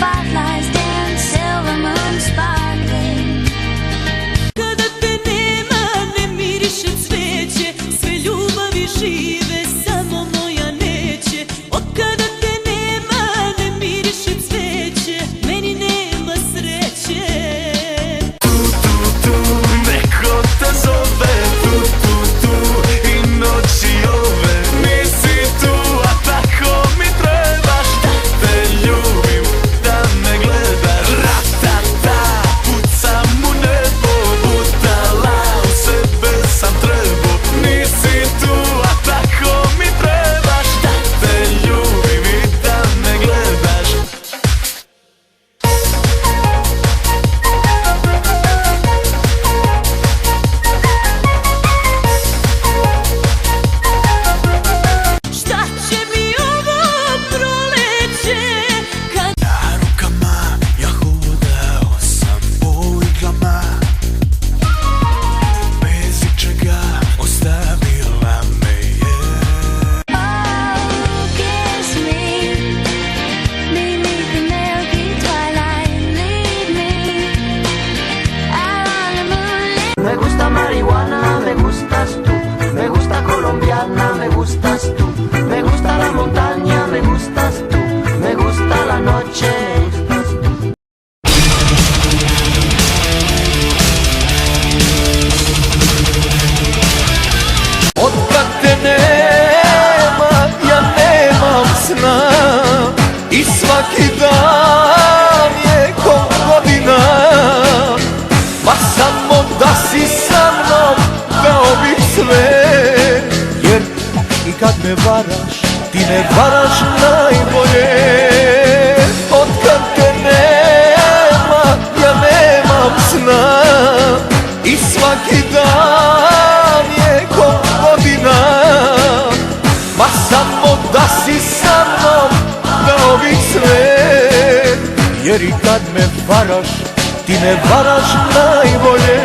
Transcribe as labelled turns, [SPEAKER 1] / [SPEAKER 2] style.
[SPEAKER 1] fireflies dance, silver moon sparkling.
[SPEAKER 2] Kada te nema, ne miriše cveće, sve ljubavi žive, samo moja neće. O kada te nema, ne miriše cveće, meni nema sreće.
[SPEAKER 3] Tu, tu, tu, neko te zove, tu, tu, tu, i noći ove. Nisi tu, a tako mi trebaš, da te ljubim, da me gledaš. Ratata, pucam u nebo, budala, u sebe sam trebao. Nisi tu, a tako mi trebaš, da te ljubim i da me gledaš.
[SPEAKER 2] Šta će mi ovo proleće, kad
[SPEAKER 3] Na rukama ja hodao sam po iglama, bez ičega ostavila me je.
[SPEAKER 1] Oh, kiss me beneath the milky twilight, lead me out on the moonlit.
[SPEAKER 4] Me gusta marihuana, me gustas tú. Me gusta colombiana, me gustas tú. Me gusta la montaña, me gustas tú. Me gusta la noche, me gustas tú.
[SPEAKER 3] Otkad te nema, ja nemam sna, i svaki dan je ko godina. Ma samo da si sa mnom, dao bih sve. Jer i kad me varaš, ti ne varaš najbolje. Otkad te nema, ja nemam sna, i svaki dan je ko godina. Ma samo da si sa mnom, dao bih sve. Jer i kad me varaš, ti ne varaš najbolje.